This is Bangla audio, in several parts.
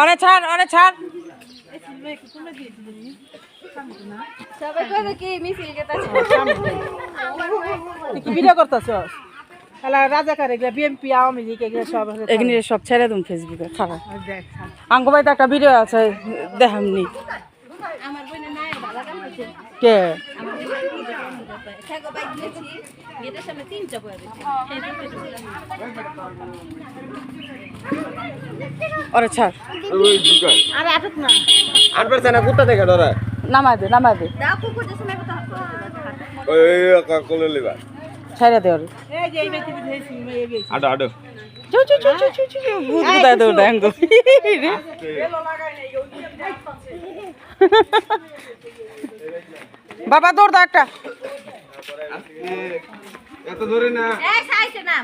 অরে ছাড় সবাই কইবে কি মিছিল গেতাছে তুই কি ভিডিও করতেছস শালা রাজাকার এগুলা বিএমপি আওয়ামী লীগ এগুলা সব এখানে সব ছেড়ে দিন ফেসবুকে খারাপ দেখ আঙ্গো ভাই তো একটা ভিডিও আছে দেখামনি আমার বইনে নাই ভালো কাম হইছে কে আমার বইনে থাকো বাইক গেছি গেটের সামনে তিনটা বয়া দিছে অরে ছাড় ওই দিকে আরে আটক না আনবার জানা কোথা থেকে ধরে নামাই দে দাও কুকুর যে সময় কথা ওই কোলে লিবা ছেড়ে দে ওরে এই যে এই ব্যক্তি বিদেশি মেয়ে গেছে আডো আডো চু ভূত বুদায় দৌড়া আঙ্গো বাবা দৌড় দাও একটা এত ধরে না এই সাইতে না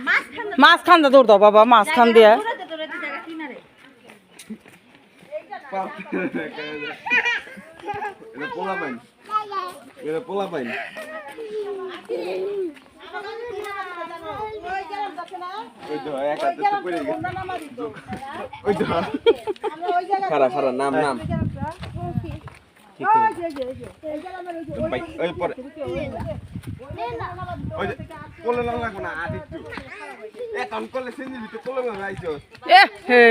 মাছ খান দা দৌড় দাও বাবা মাছ খান দিয়া দৌড়াতে জায়গা কিনারে এটা পোলা পাইন ওই তো এক হাতে তো পড়ে গেছে ওই তো খারা নাম ভাই ওই পরে ওই কোলে লাগবে না আদিত্য এখন কোলে সিনি ভিতরে কোলে লাগাইছো এ হে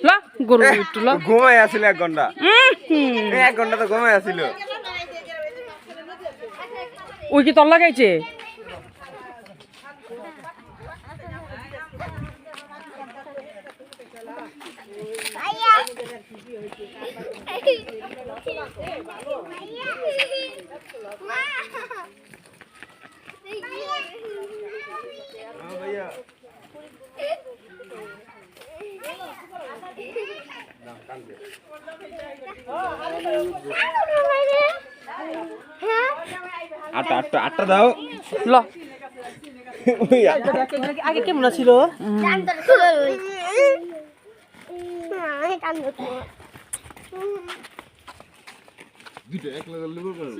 লা গরু একটু লা ঘুমাই আছিল 1 ঘন্টা 1 ঘন্টা তো ঘুমাই আছিল ওই কি তল লাগাইছে भैया আটটা দাও ল আগে কেমন ছিল দুটো এক লাগা লিবো করো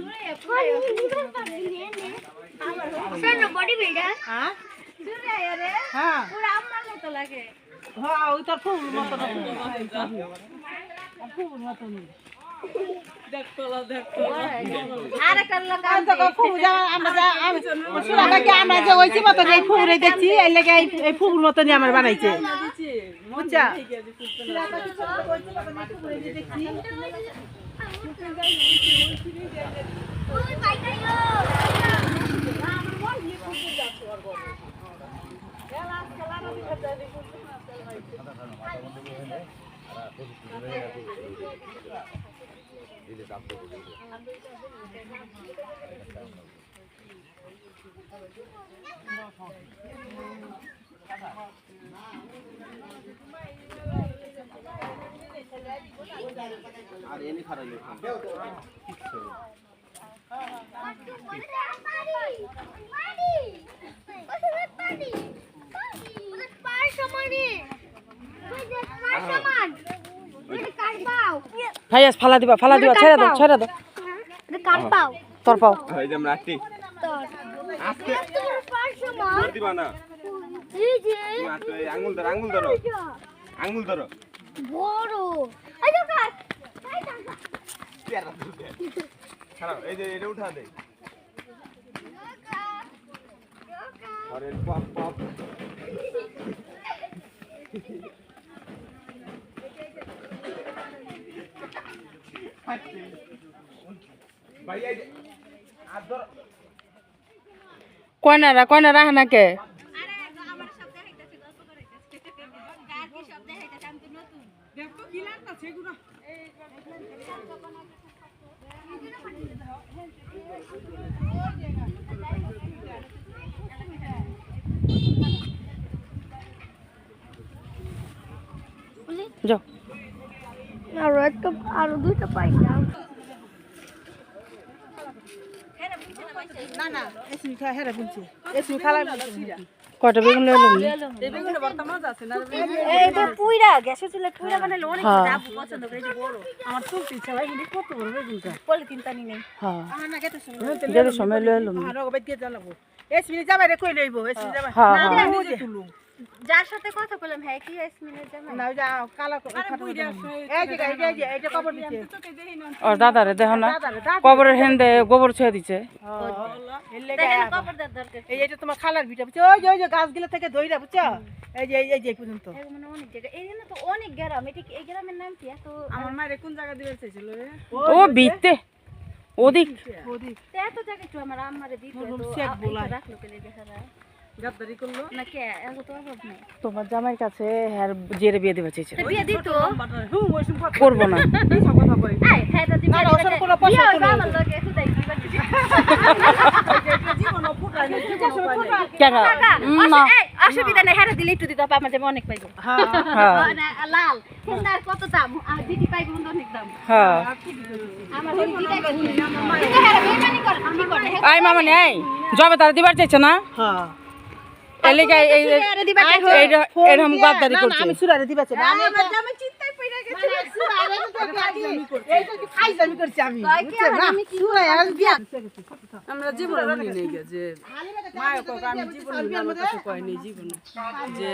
বডি বিল্ডার হ্যাঁ সুরে রে হ্যাঁ পুরা আমার মতো লাগে হ্যাঁ ওই তোর ফুল মতো না ফুল মতো না আর একটা লোক আমরা যে ওই মতো এই ফুল দেখছি এই লেগে এই ফুল মতো আমার বানাইছে বুঝছা আর এনি খারাইলে ভাইয়াস ফালা দিবা ছেড়ে দাও তোর পাও এই যে আমরা আসছি আজকে দিবা না আঙ্গুল ধরো বড় খারাপ এই যে এটা উঠা দে আরে পপ ভাই এই আদর কয়না রাখ না কে আমার সব দেখাইতেছে গল্প করাইতেছে কার কি সব দেখাইতেছে আমি তো নতুন দেখো কি লাগতাছে এগুলো যাও আরো দুইটা পাই না না না এসি খা হেরা বলছে এসি খালা কয়টা বেগুন লইলাম এই বেগুনে বর্তমান আছে না এই তো পুইরা গ্যাসে চুলে পুইরা বানাইলে অনেক দাবু পছন্দ করে যে বড় আমার চুলটি সবাই কিন্তু কত বড় বেগুনটা পলিথিন টানি নেই হ্যাঁ আমার না গেতে যেতে সময় লইলাম আর ওবে দিয়ে জ্বালাবো এসি যাবে রে কই লইবো এসি যাবে হ্যাঁ না হ্যাঁ আমি নিজে তুলুম যার সাথে কথা বললাম হ্যাঁ কি ইয়াসমিনের জামাই না ওই যে কালো এই যে কবর দিচ্ছে ওর দাদারে দেখো না দাদারে, দাদা। কবরের হেন্দে গোবর ছুঁয়ে দিচ্ছে এর লেগে দেখেন কবর দেওয়ার দরকার এই এটা তোমার খালার ভিটা বুঝছো ওই যে গাছগুলো থেকে ধইরা বুঝছো এই যে এই পর্যন্ত এরকম মানে অনেক জায়গা এইখানে তো অনেক গ্রাম এটা কি এই গ্রামের নাম কি এত আমার মায়ের কোন জায়গা দিতে চাইছিল রে ও বিতে ওদিক ওদিক তো এত জায়গা একটু আমার আম্মারে দিত নুরুল তো শেখ বলাই। রাখলো কেলে দেখা যায় গাদ্দারি করলো না কে এত তো অভাব নেই তোমার জামাইয়ের কাছে হ্যার জেরে বিয়ে দিবা চাইছে তো বিয়ে দিত ওইসব কথা করবো না এইসব কথা কই আই হ্যাঁ দাদি না, বিয়ে না, ওসব দিতে কোনো প্রশ্ন বিয়ে তুলে হইবা আমার লগে খুদাই দিবা জীবন ফুটাই না কেন কাকা না অসুবিধা নেই হ্যাঁ দিলে একটু দিতে হবে আমার যেমন অনেক পাইবো হ্যাঁ হ্যাঁ লাল হিন্দার কত দাম আর দিদি পাইবো অনেক দাম হ্যাঁ আমার দিদি পাইবো কিন্তু হ্যাঁ বেমানি করে কি করে আই মামা নেই জবে তারা দিবার চাইছে না হ্যাঁ এলাকা এই এরকম গাদ্দারি করছে আমি সুরারে দিবাছে না আমি আমার জামা চিন্তাই পড়ে গেছে সুরারে তো এইটা কি খাইজামি করছি আমি বুঝছেন না সুরায় আর বিয়া আমরা জীবন ভুলি নেই গে যে মায়ের কথা আমি জীবন ভুলি আমার কাছে কয় নেই জীবন যে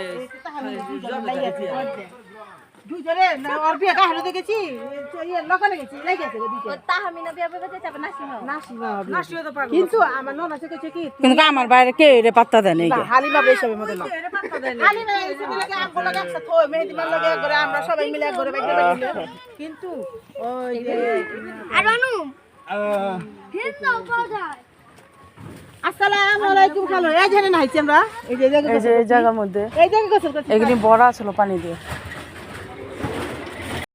দুজরে আর বিয়া কাহারে দেখেছি এই লকালে গেছি লাগেছে দুজরে তাহমিনা বিয়ে বেবে যাবে নাসিমা নাসিমা নাসিও তো পাগল কিন্তু আমার ননা সে কইছে কি কিন্তু আমার বাইরে কে রে পাত্তা দেয় না হালিমা বেশবে মধ্যে না এর পাত্তা দেয় না হালিমা এসে লাগে আমগুলো একসাথে থই মেহেদি মান লাগে করে আমরা সবাই মিলে করে বাইরে বাইরে কিন্তু ওই যে আর অনু হিন্দা পাওয়া যায় আসসালামু আলাইকুম খালো এই যে নাইছি আমরা এই যে এই যে এই জায়গার মধ্যে এই জায়গা গোসল করছি এগুলি বড়া ছিল পানি দিয়ে